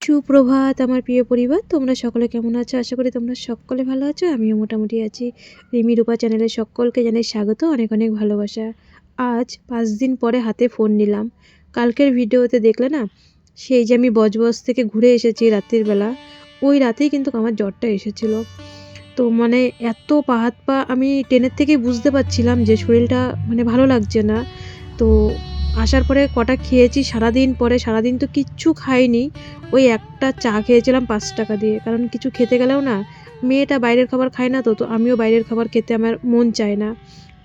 সুপ্রভাত আমার প্রিয় পরিবার, তোমরা সকলে কেমন আছো? আশা করি তোমরা সকলে ভালো আছো। আমিও মোটামুটি আছি। রিমি রূপা চ্যানেলে সকলকে জানাই স্বাগত, অনেক অনেক ভালোবাসা। আজ 5 দিন পরে হাতে ফোন নিলাম। কালকের ভিডিওতে দেখলে না, সেই যে আমি বজবজ থেকে ঘুরে এসেছি রাত্রির বেলা, ওই রাতেই কিন্তু আমার জ্বরটা এসেছিল। তো মানে এত পা হাত পা আমি ট্রেনের থেকেই বুঝতে পারছিলাম যে শরীরটা মানে ভালো লাগছে না। তো আসার পরে কটা খেয়েছি সারাদিন, পরে সারাদিন তো কিচ্ছু খাইনি। ওই একটা চা খেয়েছিলাম 5 টাকা দিয়ে। কারণ কিছু খেতে গেলেও না, মেয়েটা বাইরের খাবার খায় না, তো আমিও বাইরের খাবার খেতে আমার মন চায় না।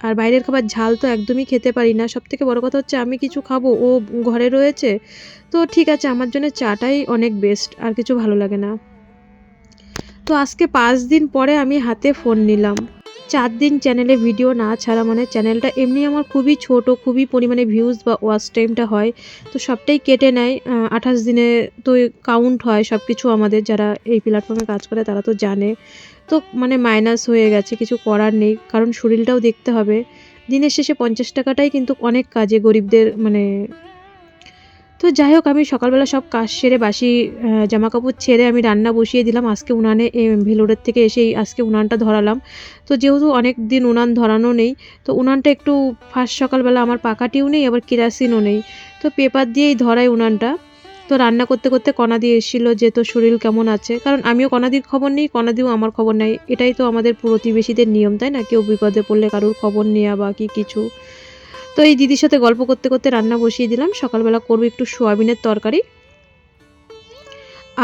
আর বাইরের খাবার ঝাল তো একদমই খেতে পারি না। সবথেকে বড় কথা হচ্ছে আমি কিছু খাবো, ও ঘরে রয়েছে। তো ঠিক আছে, আমার জন্য চাটাই অনেক বেস্ট, আর কিছু ভালো লাগে না। তো আজকে 5 দিন পরে আমি হাতে ফোন নিলাম। 4 দিন চ্যানেলে ভিডিও না ছাড়া মানে চ্যানেলটা এমনি আমার খুবই ছোট, খুবই পরিমাণে ভিউজ বা ওয়াচ টাইমটা হয় তো সবটাই কেটে নেয়। 28 দিনে তো কাউন্ট হয় সব কিছু। আমাদের যারা এই প্ল্যাটফর্মে কাজ করে তারা তো জানে। তো মানে মাইনাস হয়ে গেছে, কিছু করার নেই, কারণ শরীরটাও দেখতে হবে। দিনের শেষে 50 টাকাটাই কিন্তু অনেক কাজে গরিবদের মানে। তো যাই হোক, আমি সকালবেলা সব কাজ সেরে বাসি জামাকাপড় ছেড়ে আমি রান্না বসিয়ে দিলাম। আজকে উনানে ভেলোরের থেকে এসেই আজকে উনানটা ধরালাম। তো যেহেতু অনেক দিন উনান ধরানো নেই, তো উনানটা একটু ফার্স্ট সকালবেলা আমার পাকাটিও নেই, আবার কেরাসিনও নেই, তো পেপার দিয়েই ধরাই উনানটা। তো রান্না করতে করতে কণাদি এসেছিলো যে তোর শরীর কেমন আছে, কারণ আমিও কণাদির খবর নিই, কণাদিও আমার খবর নেয়। এটাই তো আমাদের প্রতিবেশীদের নিয়ম, তাই না? কেউ বিপদে পড়লে কারোর খবর নেওয়া বা কিছু। তো এই দিদির সাথে গল্প করতে করতে রান্না বসিয়ে দিলাম। সকালবেলা করবো একটু সোয়াবিনের তরকারি,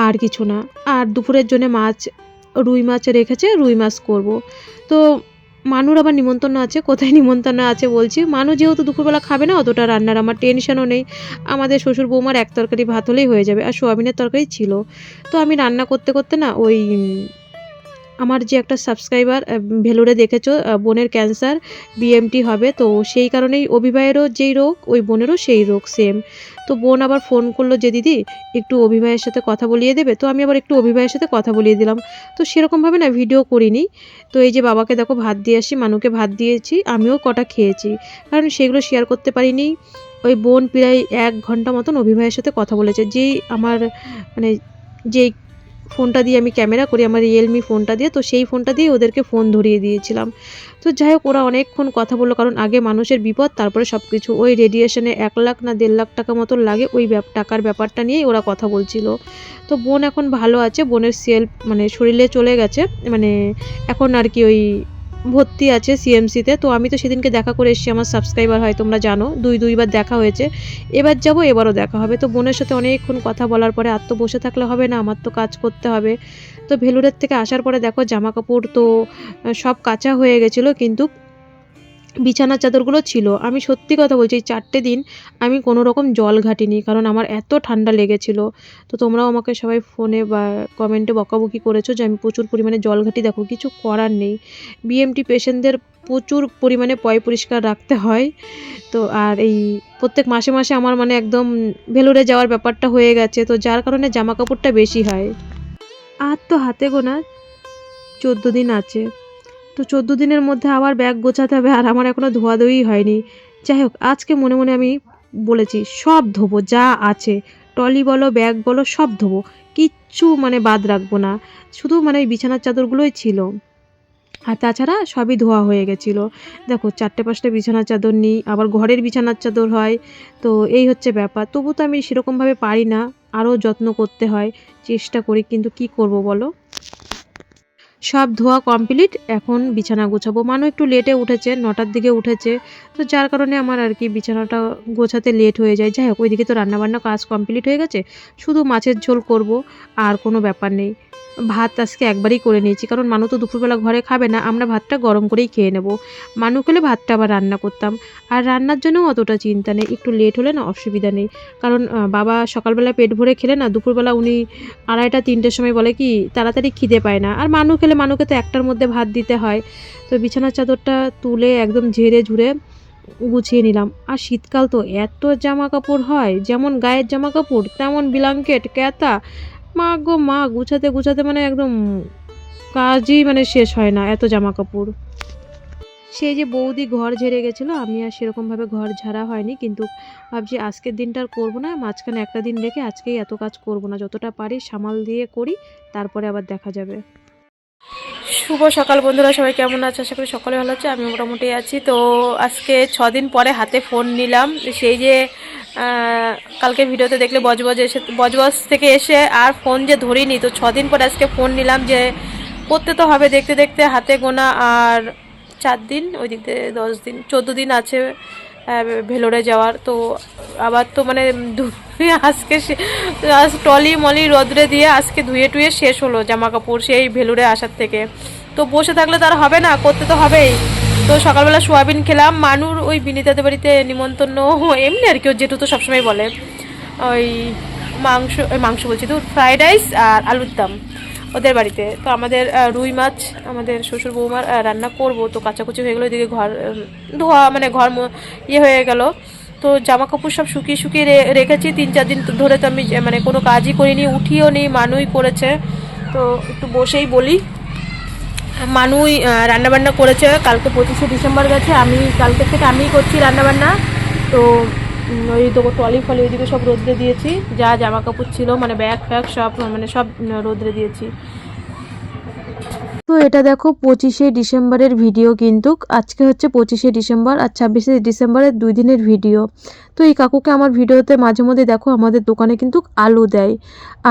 আর কিছু না। আর দুপুরের জন্য মাছ, রুই মাছ রেখেছে, রুই মাছ করব। তো মানুর আবার নিমন্ত্রণ আছে। কোথায় নিমন্ত্রণ আছে বলছি, মানু যেহেতু দুপুরবেলা খাবে না, অতটা রান্নার আমার টেনশনও নেই। আমাদের শ্বশুর বৌমার এক তরকারি ভাত হলেই হয়ে যাবে, আর সোয়াবিনের তরকারি ছিল। তো আমি রান্না করতে করতে না, ওই আমার যে একটা সাবস্ক্রাইবার ভেলোরে দেখেছো, বোনের ক্যান্সার, বিএমটি হবে, তো সেই কারণেই অভিভাইয়েরও যেই রোগ ওই বোনেরও সেই রোগ সেম। তো বোন আবার ফোন করলো যে দিদি একটু অভিভাইয়ের সাথে কথা বলিয়ে দেবে। তো আমি আবার একটু অভিভাইয়ের সাথে কথা বলিয়ে দিলাম। তো সেরকমভাবে না ভিডিও করিনি। তো এই যে বাবাকে দেখো ভাত দিয়ে আসি, মানুকে ভাত দিয়েছি, আমিও কটা খেয়েছি, কারণ সেগুলো শেয়ার করতে পারিনি। ওই বোন প্রায় 1 ঘন্টা মতন অভিভাইয়ের সাথে কথা বলেছে। যেই আমার মানে যেই ফোনটা দিয়ে আমি ক্যামেরা করি, আমার রিয়েলমি ফোনটা দিয়ে, তো সেই ফোনটা দিয়ে ওদেরকে ফোন ধরিয়ে দিয়েছিলাম। তো যাই হোক, ওরা অনেকক্ষণ কথা বললো, কারণ আগে মানুষের বিপদ, তারপরে সব কিছু। ওই রেডিয়েশনে 1 লাখ না 1.5 লাখ টাকা মতন লাগে, ওই টাকার ব্যাপারটা নিয়েই ওরা কথা বলছিল। তো বোন এখন ভালো আছে, বোনের সেল মানে শরীরে চলে গেছে, মানে এখন আর কি ওই ভর্তি আছে সিএমসিতে। তো আমি তো সেদিনকে দেখা করে এসেছি, আমার সাবস্ক্রাইবার হয় তোমরা জানো, দুইবার দেখা হয়েছে। এবার যাব, এবারও দেখা হবে। তো বোনের সাথে অনেকক্ষণ কথা বলার পরে আর তো বসে থাকলে হবে না, আমার তো কাজ করতে হবে। তো ভেলুরের থেকে আসার পরে দেখো জামা কাপড় তো সব কাচা হয়ে গেছিলো, কিন্তু বিছানার চাদরগুলো ছিল। আমি সত্যি কথা বলছি, এই 4টে দিন আমি কোনো রকম জল ঘাটিনি, কারণ আমার এত ঠান্ডা লেগেছিল। তো তোমরাও আমাকে সবাই ফোনে বা কমেন্টে বকাবকি করেছো যে আমি প্রচুর পরিমাণে জল ঘাটি। দেখো কিছু করার নেই, বিএমটি পেশেন্টদের প্রচুর পরিমাণে পয় পরিষ্কার রাখতে হয়। তো আর এই প্রত্যেক মাসে মাসে আমার মানে একদম ভেলোরে যাওয়ার ব্যাপারটা হয়ে গেছে, তো যার কারণে জামা কাপড়টা বেশি হয়। আর তো হাতে গোনা 14 দিন আছে। তো 14 দিনের মধ্যে আবার ব্যাগ গোছাতে হবে, আর আমার এখনও ধোয়াধুয়ি হয়নি। যাই হোক, আজকে মনে মনে আমি বলেছি সব ধোবো, যা আছে ট্রলি বলো ব্যাগ বলো সব ধোবো, কিচ্ছু মানে বাদ রাখবো না। শুধু মানে ওই বিছানার চাদরগুলোই ছিল, আর তাছাড়া সবই ধোয়া হয়ে গেছিলো। দেখো 4টে 5টে বিছানার চাদর নিই, আবার ঘরের বিছানার চাদর হয়। তো এই হচ্ছে ব্যাপার। তবু তো আমি সেরকমভাবে পারি না, আরও যত্ন করতে হয়, চেষ্টা করি, কিন্তু কি করব বলো। সব ধোয়া কমপ্লিট, এখন বিছানা গোছাবো। মানু একটু লেটে উঠেছে, 9টার দিকে উঠেছে, তো যার কারণে আমার আর কি বিছানাটা গোছাতে লেট হয়ে যায়। যাই হোক, ওইদিকে তো রান্নাবান্না কাজ কমপ্লিট হয়ে গেছে, শুধু মাছের ঝোল করব, আর কোনো ব্যাপার নেই। ভাত আজকে একবারই করে নিয়েছি, কারণ মানু তো দুপুরবেলা ঘরে খাবে না, আমরা ভাতটা গরম করেই খেয়ে নেব। মানু খেলে ভাতটা আবার রান্না করতাম। আর রান্নার জন্যও অতটা চিন্তা নেই, একটু লেট হলে না অসুবিধা নেই, কারণ বাবা সকালবেলা পেট ভরে খেলে না, দুপুরবেলা উনি 2:30-3টের সময় বলে কি তাড়াতাড়ি খিদে পায় না। আর মানু খেলে মানুকে তো 1টার মধ্যে ভাত দিতে হয়। তো বিছানার চাদরটা তুলে একদম ঝেড়ে ঝুড়ে গুছিয়ে নিলাম। আর শীতকাল তো এত জামা কাপড় হয়, যেমন গায়ের জামা কাপড় তেমন ব্ল্যাঙ্কেট ক্যাতা, মা গো মা, গুছাতে গুছাতে মানে একদম কাজই মানে শেষ হয় না, এত জামা কাপড়। সেই যে বৌদি ঘর ঝেড়ে গেছিলো, আমি আর সেরকমভাবে ঘর ঝাড়া হয়নি, কিন্তু ভাবছি আজকের দিনটা আর করবো না, মাঝখানে একটা দিন রেখে আজকেই এত কাজ করব না, যতটা পারি সামাল দিয়ে করি, তারপরে আবার দেখা যাবে। শুভ সকাল বন্ধুরা, সবাই কেমন আছে? আশা করি সকলে ভালো আছে, আমি মোটামুটি আছি। তো আজকে 6 দিন পরে হাতে ফোন নিলাম। সেই যে কালকে ভিডিওতে দেখলে বজবজ থেকে এসে আর ফোন যে ধরিনি, তো 6 দিন পরে আজকে ফোন নিলাম, যে করতে তো হবে। দেখতে দেখতে হাতে গোনা আর 4 দিন, ওই দিক দিয়ে 10 দিন 14 দিন আছে ভেলোরে যাওয়ার। তো আবার তো মানে আজকে আজ টলি মলি রোদ্রে দিয়ে আজকে ধুয়ে টুয়ে শেষ হলো জামা কাপড় সেই ভেলোরে আসার থেকে। তো বসে থাকলে তো আর হবে না, করতে তো হবেই। তো সকালবেলা সোয়াবিন খেলাম, মানুর ওই বিনিতাদের বাড়িতে নিমন্ত্রণ, এমনি আর কি, ওর জেঠু তো সবসময় বলে ওই মাংস বলছি তো, ফ্রাইড রাইস আর আলুর দম ওদের বাড়িতে। তো আমাদের রুই মাছ আমাদের শ্বশুর বৌমার রান্না করব। তো কাঁচাকুচি হয়ে গেলো, এদিকে ঘর ধোয়া মানে ঘর ইয়ে হয়ে গেল। তো জামা কাপড় সব শুকিয়ে শুকিয়ে রেখেছি 3-4 দিন ধরে। তো আমি মানে কোনো কাজই করিনি, উঠিও নি, মানুই করেছে। তো একটু বসেই বলি, মানুই রান্নাবান্না করেছে। কালকে 25শে ডিসেম্বর গেছে, আমি কালকে থেকে আমিই করছি রান্নাবান্না। তো ওই তো টলি ফলি ওইদিকে সব রোদ্রে দিয়েছি, যা জামা কাপড় ছিল মানে ব্যাগ ফ্যাগ সব মানে সব রোদ্রে দিয়েছি। তো এটা দেখো 25শে ডিসেম্বরের ভিডিও, কিন্তু আজকে হচ্ছে 25শে ডিসেম্বর আর 26শে ডিসেম্বরের 2 দিনের ভিডিও। তো এই কাকুকে আমার ভিডিওতে মাঝে মধ্যে দেখো, আমাদের দোকানে কিন্তু আলু দেয়,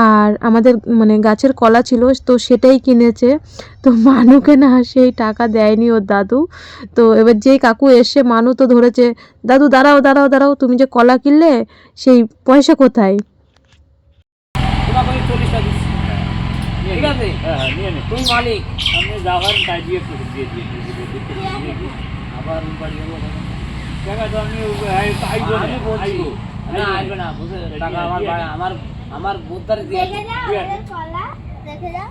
আর আমাদের মানে গাছের কলা ছিল তো সেটাই কিনেছে। তো মানুকে না সেই টাকা দেয়নি ওর দাদু। তো এবার যেই কাকু এসে, মানু তো ধরেছে, দাদু দাঁড়াও দাঁড়াও দাঁড়াও, তুমি যে কলা কিনলে সেই পয়সা কোথায়? ঠিক আছে, তুমি মালিক, আমি যাওয়ার তাই দিয়ে দিয়ে আবার বাড়ি যাবো টাকা তো আমি বলছি না, আসবে না, বুঝে টাকা আমার আমার বোদ্দারে দিয়ে দেখে যাও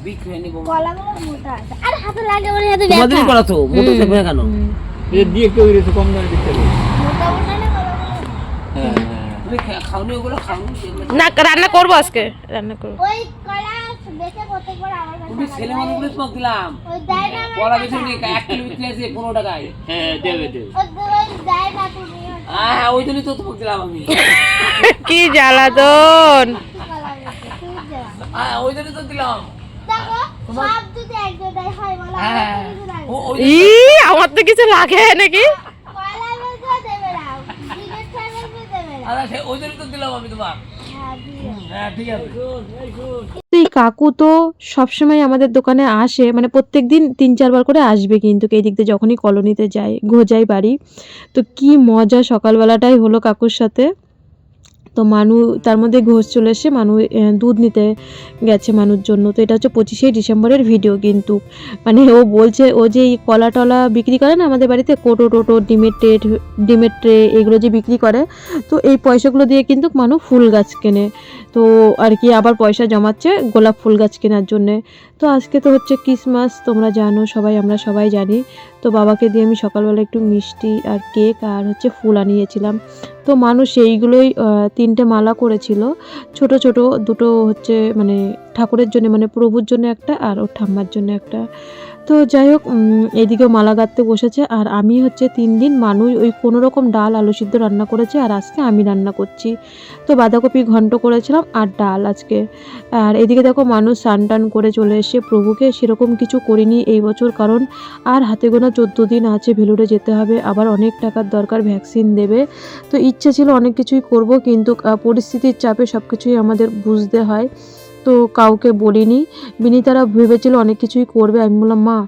বিক্রি হয়নি কলাগুলো মোটা আছে, আর হাতে লাগে ওর হাতে ব্যথা, তোমাদের কলা তো মোটা থাকবে কেন? এর দিয়ে কেউ দিয়েছে কম দামে দিতে হবে, মোটা মোটা না কলাগুলো। হ্যাঁ তুমি খাওনি ওগুলো, খাওনি না, রান্না করবো আজকে, রান্না করবো। ওই কলা বেচে প্রত্যেকবার আমার কাছে, তুমি ছেলে মানুষগুলো তোমাকে দিলাম, ওই দেয় না কলা বেচে নি 1 কিলো বিক্রি আছে 15 টাকায়। হ্যাঁ দেবে দেবে, ওই দেয় না তুমি। হ্যাঁ ওই জন্যই তো তোমাকে দিলাম আমি। কি জ্বালাদন, হ্যাঁ ওই জন্যই তো দিলাম। দেখো সব যদি এক জায়গায় হয় বলা, ই আমার তো কিছু লাগে নাকি, কলা বেচে দেবে না, ডিমের ফ্রাই বেচে দেবে না, আরে ওই জন্যই তো দিলাম আমি তোমাকে। হ্যাঁ ঠিক আছে। তো এই কাকু তো সবসময় আমাদের দোকানে আসে, মানে প্রত্যেক দিন 3-4 বার করে আসবে, কিন্তু এই দিক দিয়ে যখনই কলোনিতে যায়, গোজাই বাড়ি। তো কি মজা সকালবেলাটাই হলো কাকুর সাথে। তো মানু তার মধ্যে ঘোষ চলে এসে মানু দুধ নিতে গেছে মানুর জন্য। তো এটা হচ্ছে 25শে ডিসেম্বরের ভিডিও, কিন্তু মানে ও বলছে, ও যে এই কলা টলা বিক্রি করে না আমাদের বাড়িতে, কোটো টোটো ডিমের ট্রে এগুলো যে বিক্রি করে, তো এই পয়সাগুলো দিয়ে কিন্তু মানু ফুল গাছ কেনে। তো আর কি আবার পয়সা জমাচ্ছে গোলাপ ফুল গাছ কেনার জন্যে। তো আজকে তো হচ্ছে ক্রিসমাস, তোমরা জানো সবাই, আমরা সবাই জানি। তো বাবাকে দিয়ে আমি সকালবেলা একটু মিষ্টি আর কেক আর হচ্ছে ফুল আনিয়েছিলাম। তো মানুষ এইগুলোই 3টে মালা করেছিল, ছোট ছোট দুটো হচ্ছে মানে ঠাকুরের জন্য, মানে প্রভুর জন্য একটা আর ওর ঠাম্মার জন্য একটা। তো যাই হোক, এদিকেও মালা গাঁথতে বসেছে, আর আমি হচ্ছে 3 দিন মানুষ ওই কোনো রকম ডাল আলু সিদ্ধ রান্না করেছে, আর আজকে আমি রান্না করছি। তো বাঁধাকপি ঘন্ট করেছিলাম আর ডাল আজকে। আর এদিকে দেখো মানুষ স্নান টান করে চলে এসে, প্রভুকে সেরকম কিছু করিনি এই বছর, কারণ আর হাতে গোনা 14 দিন আছে, ভেলুরে যেতে হবে, আবার অনেক টাকার দরকার, ভ্যাকসিন দেবে। তো ইচ্ছে ছিল অনেক কিছুই করব, কিন্তু পরিস্থিতির চাপে সব কিছুই আমাদের বুঝতে হয়। তো কাউকে বলিনি, বিনীতারা ভেবেছিল অনেক কিছুই করবে, আমি বললাম মা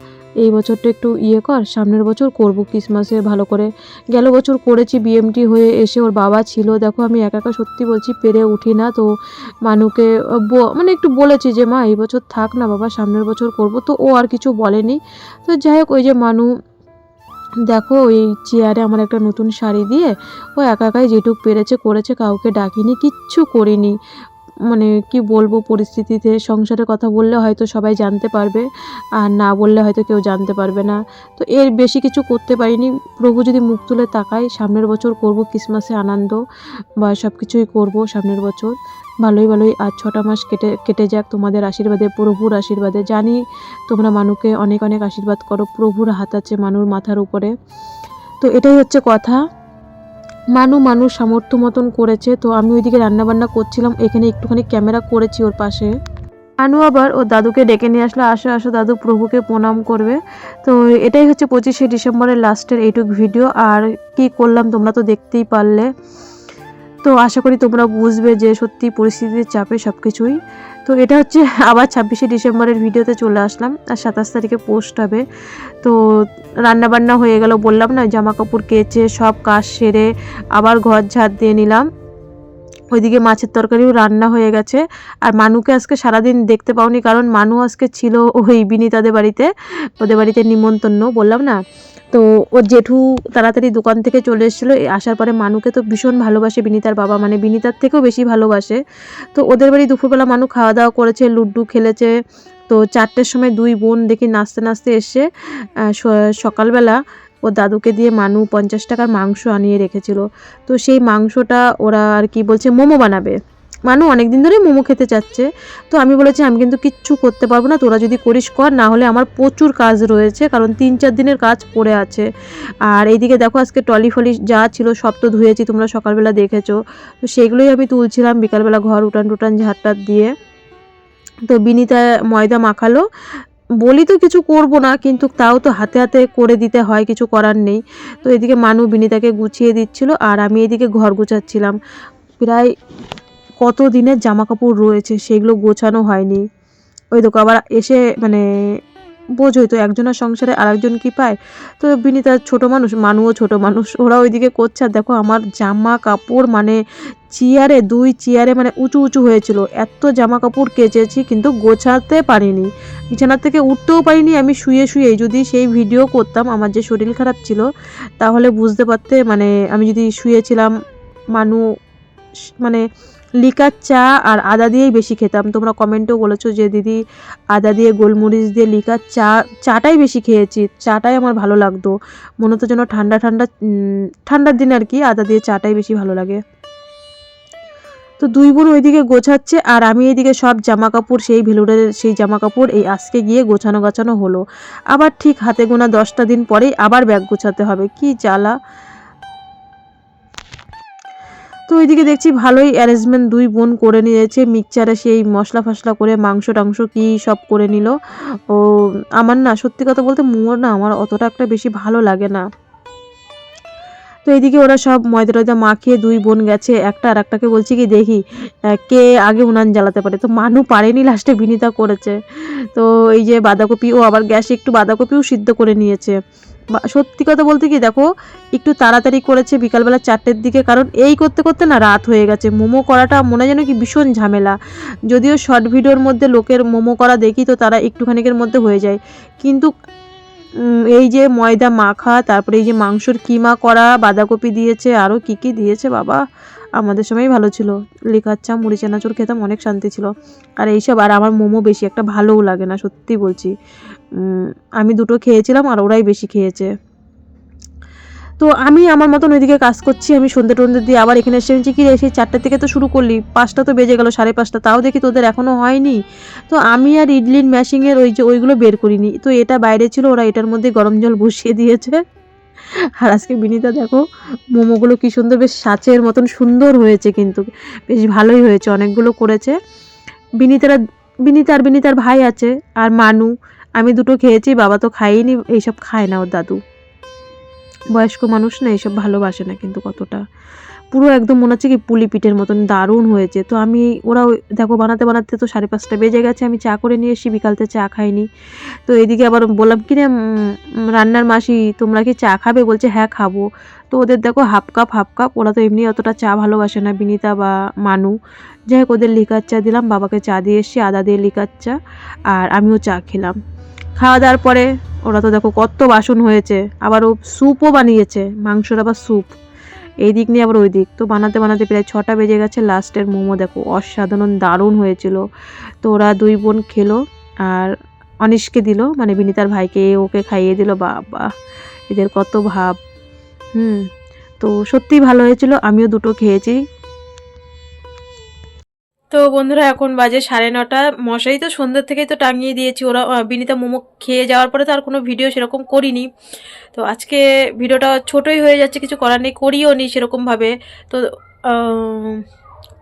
এই বছরটা একটু ইয়ে কর, সামনের বছর করব ক্রিসমাসে ভালো করে। গেল বছর করেছি, বিএমটি হয়ে এসে ওর বাবা ছিল, দেখো আমি একা একা সত্যি বলছি পেরে উঠি না। তো মানুকে মানে একটু বলেছি যে মা এই বছর থাক না বাবা, সামনের বছর করব। তো ও আর কিছু বলেনি। তো যাই হোক, ওই যে মানু দেখো ওই চেয়ারে আমার একটা নতুন শাড়ি দিয়ে ও একা একাই যেটুক পেরেছে করেছে, কাউকে ডাকিনি, কিচ্ছু করিনি। মানে কি বলবো পরিস্থিতিতে, সংসারের কথা বললে হয়তো সবাই জানতে পারবে, আর না বললে হয়তো কেউ জানতে পারবে না। তো এর বেশি কিছু করতে পারিনি। প্রভু যদি মুখ তুলে তাকায়, সামনের বছর করব ক্রিসমাসে আনন্দ, বা সব কিছুই করবো সামনের বছর ভালোই ভালোই। আর 6টা মাস কেটে যাক তোমাদের আশীর্বাদে, প্রভুর আশীর্বাদে। জানি তোমরা মানুকে অনেক অনেক আশীর্বাদ করো, প্রভুর হাত আছে মানুর মাথার উপরে। তো এটাই হচ্ছে কথা। মানুষ সামর্থ্য মতন করেছে। তো আমি ওইদিকে রান্নাবান্না করছিলাম, এখানে একটুখানি ক্যামেরা করেছি ওর পাশে। আবার ওর দাদুকে ডেকে নিয়ে আসলো, আসো আসো দাদু, প্রভুকে প্রণাম করবে। তো এটাই হচ্ছে 25শে ডিসেম্বরের লাস্টের এইটুক ভিডিও। আর কি করলাম তোমরা তো দেখতেই পারলে। তো আশা করি তোমরা বুঝবে যে সত্যি পরিস্থিতির চাপে সব কিছুই। তো এটা হচ্ছে আবার 26শে ডিসেম্বরের ভিডিওতে চলে আসলাম, আর 27 তারিখে পোস্ট হবে। তো রান্নাবান্না হয়ে গেল, বললাম না, জামা কাপড় কেচে সব কাজ সেরে আবার ঘর ঝাড় দিয়ে নিলাম। ওইদিকে মাছের তরকারিও রান্না হয়ে গেছে। আর মানুকে আজকে সারাদিন দেখতে পাওনি, কারণ মানু আজকে ছিল ওই বিনিতাদের বাড়িতে, ওদের বাড়িতে নিমন্ত্রণ, বললাম না। তো ওর জেঠু তাড়াতাড়ি দোকান থেকে চলে এসেছিলো। আসার পরে মানুকে তো ভীষণ ভালোবাসে বিনিতার বাবা, মানে বিনিতার থেকেও বেশি ভালোবাসে। তো ওদের বাড়ি দুপুরবেলা মানু খাওয়া দাওয়া করেছে, লুড্ডু খেলেছে। তো 4টের সময় 2 বোন দেখি নাচতে নাচতে এসে সকালবেলা ওর দাদুকে দিয়ে মানু 50 টাকার মাংস আনিয়ে রেখেছিল। তো সেই মাংসটা ওরা আর কি বলছে মোমো বানাবে। মানু অনেকদিন ধরেই মোমো খেতে চাচ্ছে। তো আমি বলেছি আমি কিন্তু কিচ্ছু করতে পারবো না, তোরা যদি করিস কর, না হলে আমার প্রচুর কাজ রয়েছে, কারণ 3-4 দিনের কাজ পড়ে আছে। আর এইদিকে দেখো আজকে টলি ফলি যা ছিল সব তো ধুয়েছি, তোমরা সকালবেলা দেখেছো। তো সেগুলোই আমি তুলছিলাম, বিকালবেলা ঘর উঠান টুটান ঝাড়টার দিয়ে। তো বিনিতা ময়দা মাখালো, বলি তো কিছু করব না, কিন্তু তাও তো হাতে হাতে করে দিতে হয়, কিছু করার নেই। তো এদিকে মানু বিনিতাকে গুছিয়ে দিচ্ছিল, আর আমি এদিকে ঘর গুছাচ্ছিলাম। প্রায় কত দিনের জামা কাপড় রয়েছে, সেগুলো গোছানো হয়নি। ওই দেখো আবার এসে মানে বোঝোই তো, একজনের সংসারে আরেকজন কি পায়। তো বিনিতা ছোট মানুষ, মানুও ছোট মানুষ, ওরা ওইদিকে করছে। আর দেখো আমার জামা কাপড় মানে চেয়ারে 2 চেয়ারে মানে উঁচু উঁচু হয়েছিল, এত জামা কাপড় কেচেছি, কিন্তু গোছাতে পারিনি, বিছানার থেকে উঠতেও পারিনি। আমি শুয়ে শুয়েই যদি সেই ভিডিও করতাম, আমার যে শরীর খারাপ ছিল, তাহলে বুঝতে পারতে। মানে আমি যদি শুয়েছিলাম, মানু মানে লিকার চা আর আদা দিয়েই বেশি খেতাম। তোমরা কমেন্টেও বলেছো যে দিদি আদা দিয়ে গোলমরিচ দিয়ে লিকার চাটাই বেশি খেয়েছি, চাটাই আমার ভালো লাগতো। মনে হতো যেন ঠান্ডা ঠান্ডা, ঠান্ডার দিন আর কি আদা দিয়ে চাটাই বেশি ভালো লাগে। তো 2 বোন ওইদিকে গোছাচ্ছে, আর আমি এইদিকে সব জামা কাপড়, সেই ভেলুরের সেই জামা কাপড় এই আজকে গিয়ে গোছানো হলো। আবার ঠিক হাতে গোনা 10টা দিন পরেই আবার ব্যাগ গোছাতে হবে, কি জ্বালা। তো ওইদিকে দেখছি ভালোই অ্যারেঞ্জমেন্ট 2 বোন করে নিয়েছে, মিক্সচারে সেই মশলা ফসলা করে মাংস টাংস কি সব করে নিল। ও আমার না সত্যি কথা বলতে মোমো না আমার অতটা একটা বেশি ভালো লাগে না। তো এইদিকে ওরা সব ময়দা টয়দা মাখিয়ে 2 বোন গেছে, একটা আর একটাকে বলছি কি দেখি কে আগে উনান জ্বালাতে পারে। তো মানু পারেনি, লাস্টে বিনিতা করেছে। তো এই যে বাঁধাকপি, ও আবার গ্যাসে একটু বাঁধাকপিও সিদ্ধ করে নিয়েছে। সত্যি কথা বলতে কি দেখো, একটু তাড়াতাড়ি করেছে বিকালবেলা 4টের দিকে, কারণ এই করতে করতে না রাত হয়ে গেছে। মোমো করাটা মনে যেন কি ভীষণ ঝামেলা। যদিও শর্ট ভিডিওর মধ্যে লোকের মোমো করা দেখি, তো তারা একটুখানিকের মধ্যে হয়ে যায়, কিন্তু এই যে ময়দা মাখা, তারপরে এই যে মাংসর কিমা করা, বাঁধাকপি দিয়েছে, আরও কি কি দিয়েছে বাবা। আমাদের সময় ভালো ছিল, লিকার চা মুড়ি চানাচুর খেতাম, অনেক শান্তি ছিল। আর এইসব, আর আমার মোমো বেশি একটা ভালোও লাগে না, সত্যি বলছি। আমি 2টো খেয়েছিলাম, আর ওরাই বেশি খেয়েছে। তো আমি আমার মতন ওইদিকে কাজ করছি। আমি সন্ধ্যে টন্ধে দিয়ে আবার এখানে এসে কি রে, সেই 4টা থেকে তো শুরু করলি, 5টা তো বেজে গেল, 5:30, তাও দেখি তোদের এখনও হয়নি। তো আমি আর ইডলির ম্যাশিংয়ের ওই যে ওইগুলো বের করিনি, তো এটা বাইরে ছিল, ওরা এটার মধ্যে গরম জল বসিয়ে দিয়েছে। আর আজকে বিনিতা দেখো মোমোগুলো কি সুন্দর, বেশ সাঁচের মতন সুন্দর হয়েছে, কিন্তু বেশ ভালোই হয়েছে, অনেকগুলো করেছে। বিনিতা আর বিনিতার ভাই আছে, আর মানু। আমি 2টো খেয়েছি, বাবা তো খাইনি, এইসব খায় না ওর দাদু, বয়স্ক মানুষ না, এইসব ভালোবাসে না কিন্তু কতটা। পুরো একদম মনে হচ্ছে কি পুলি পিঠের মতন দারুণ হয়েছে। তো আমি ওরা দেখো বানাতে বানাতে তো 5:30 বেজে গেছে, আমি চা করে নিয়ে এসেছি, বিকালতে চা খাইনি। তো এদিকে আবার বললাম কি রে রান্নার মাসি, তোমরা কি চা খাবে? বলছে হ্যাঁ খাবো। তো ওদের দেখো হাফ কাপ, ওরা তো এমনি অতটা চা ভালোবাসে না, বিনিতা বা মানু। যাই হোক ওদের লিকার চা দিলাম, বাবাকে চা দিয়ে এসেছি, আদা দিয়ে লিকার চা, আর আমিও চা খেলাম। খাওয়া দাওয়ার পরে ওরা তো দেখো কত বাসন হয়েছে, আবার ও স্যুপও বানিয়েছে, মাংসর আবার স্যুপ। এই দিক নিয়ে আবার ওই দিক। তো বানাতে বানাতে প্রায় 6টা বেজে গেছে। লাস্টের মোমো দেখো অসাধারণ দারুণ হয়েছিল। তো ওরা 2 বোন খেলো আর অনিশকে দিল, মানে বিনিতার ভাইকে, ওকে খাইয়ে দিল। বাবা এদের কত ভাব। তো সত্যিই ভালো হয়েছিল, আমিও 2টো খেয়েছি। তো বন্ধুরা এখন বাজে 9:30। মশারি তো সন্ধ্যের থেকেই তো টাঙিয়ে দিয়েছি। ওরা বিনিতা মোমো খেয়ে যাওয়ার পরে তো আর কোনো ভিডিও সেরকম করিনি। তো আজকে ভিডিওটা ছোটই হয়ে যাচ্ছে, কিছু করার নেই, করিও নি সেরকমভাবে। তো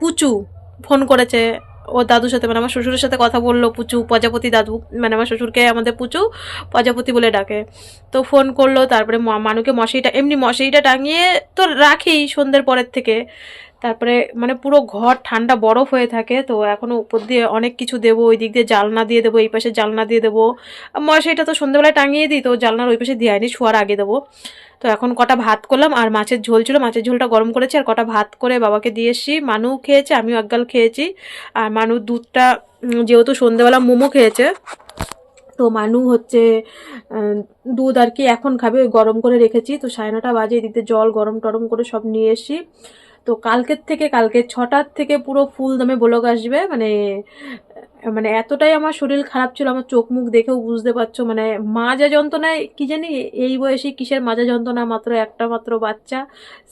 পুচু ফোন করেছে ওর দাদুর সাথে, মানে আমার শ্বশুরের সাথে কথা বললো। পুচু প্রজাপতি দাদু, মানে আমার শ্বশুরকে আমাদের পুচু প্রজাপতি বলে ডাকে। তো ফোন করলো, তারপরে মানুকে মশারিটা, এমনি মশারিটা টাঙিয়ে তো রাখি সন্ধ্যের পরের থেকে। তারপরে মানে পুরো ঘর ঠান্ডা বরফ হয়ে থাকে। তো এখনও উপর দিয়ে অনেক কিছু দেবো, ওই দিক দিয়ে জালনা দিয়ে দেবো, এই পাশে জালনা দিয়ে দেবো। মশারিটা তো সন্ধ্যেবেলায় টাঙিয়ে দিই, তো জালনার ওই পাশে দিয়ে আনি, শোয়ার আগে দেবো। তো এখন কটা ভাত করলাম, আর মাছের ঝোল ছিল, মাছের ঝোলটা গরম করেছি, আর কটা ভাত করে বাবাকে দিয়ে এসছি। মানু খেয়েছে, আমিও একগাল খেয়েছি। আর মানুর দুধটা যেহেতু সন্ধ্যেবেলা মোমো খেয়েছে, তো মানু হচ্ছে দুধ আর কি এখন খাবে, ওই গরম করে রেখেছি। তো 9:30 বাজে, এদিকে জল গরম টরম করে সব নিয়ে এসছি। তো কালকে 6টার থেকে পুরো ফুল দমে ব্লগ আসবে। মানে মানে এতটাই আমার শরীর খারাপ ছিল, আমার চোখ মুখ দেখেও বুঝতে পারছো। মানে মাজা যন্ত্রণায় কি জানি, এই বয়সে কিসের মাজা যন্ত্রণা, মাত্র একটা মাত্র বাচ্চা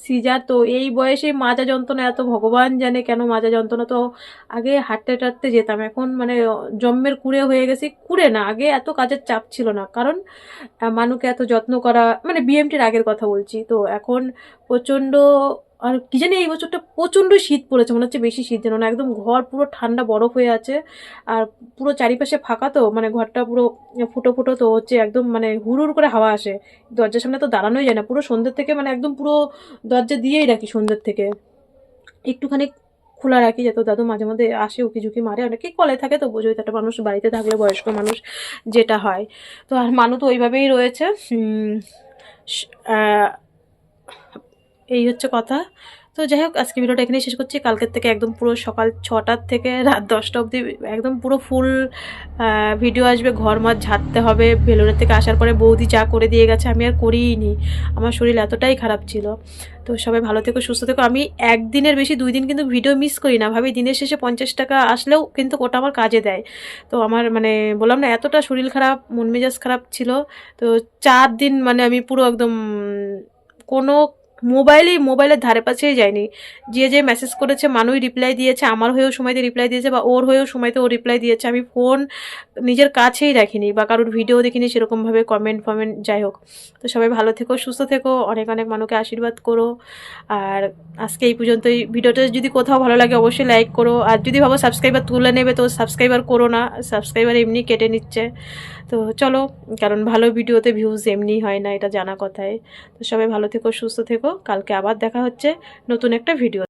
সিজার। তো এই বয়সে মাজা যন্ত্রণা এত, ভগবান জানে কেন মাজা যন্ত্রণা। তো আগে হাঁটতে টাটতে যেতাম, এখন মানে জন্মের কুড়ে হয়ে গেছি। কুড়ে না, আগে এত কাজের চাপ ছিল না, কারণ মানুকে এত যত্ন করা, মানে বিএমটির আগের কথা বলছি। তো এখন প্রচণ্ড, আর কি জানি এই বছরটা প্রচণ্ড শীত পড়েছে, মনে হচ্ছে বেশি শীত যেন না, একদম ঘর পুরো ঠান্ডা বরফ হয়ে আছে। আর পুরো চারিপাশে ফাঁকা, তো মানে ঘরটা পুরো ফুটো ফুটো, তো হচ্ছে একদম মানে হুড় করে হাওয়া আসে। দরজার সামনে তো দাঁড়ানোই যায় না, পুরো সন্ধ্যের থেকে মানে একদম পুরো দরজা দিয়েই রাখি, সন্ধ্যের থেকে একটুখানি খোলা রাখি, যাতে দাদু মাঝে মধ্যে আসে, উকি ঝুঁকি মারে। অনেকেই কলে থাকে, তো বোঝোই তো একটা মানুষ বাড়িতে থাকলে, বয়স্ক মানুষ যেটা হয়। তো আর মানু তো ওইভাবেই রয়েছে। এই হচ্ছে কথা। তো যাই হোক, আজকে ভিডিওটা এখানেই শেষ করছি। কালকের থেকে একদম পুরো সকাল 6টার থেকে রাত 10টা অবধি একদম পুরো ফুল ভিডিও আসবে। ঘর মাছ ঝাড়তে হবে। ভেলোরের থেকে আসার পরে বৌদি চা করে দিয়ে গেছে, আমি আর করিই নি, আমার শরীর এতটাই খারাপ ছিল। তো সবাই ভালো থেকো, সুস্থ থেকো। আমি একদিনের বেশি 2 দিন কিন্তু ভিডিও মিস করি না, ভাবি দিনের শেষে 50 টাকা আসলেও কিন্তু ওটা আমার কাজে দেয়। তো আমার মানে বললাম না, এতটা শরীর খারাপ, মন মেজাজ খারাপ ছিল। তো 4 দিন মানে আমি পুরো একদম কোনো মোবাইলের ধারে পাশেই যায়নি। যে মেসেজ করেছে মানুই রিপ্লাই দিয়েছে, আমার হয়েও সময়তে রিপ্লাই দিয়েছে, বা ওর হয়েও সময়তে ও রিপ্লাই দিয়েছে। আমি ফোন নিজের কাছেই রাখিনি, বা কারোর ভিডিও দেখিনি সেরকমভাবে, কমেন্ট যাই হোক। তো সবাই ভালো থেকো, সুস্থ থেকো, অনেক অনেক মানুষকে আশীর্বাদ করো। আর আজকে এই পর্যন্তই। ভিডিওটা যদি কোথাও ভালো লাগে অবশ্যই লাইক করো। আর যদি ভাবো সাবস্ক্রাইবার তুলে নেবে, তো সাবস্ক্রাইবার করো না, সাবস্ক্রাইবার এমনি কেটে নিচ্ছে। তো চলো, কারণ ভালো ভিডিওতে ভিউজ এমনি হয় না, এটা জানা কথাই। তো সবাই ভালো থেকো, সুস্থ থেকো। কালকে আবার দেখা হচ্ছে নতুন একটা ভিডিও।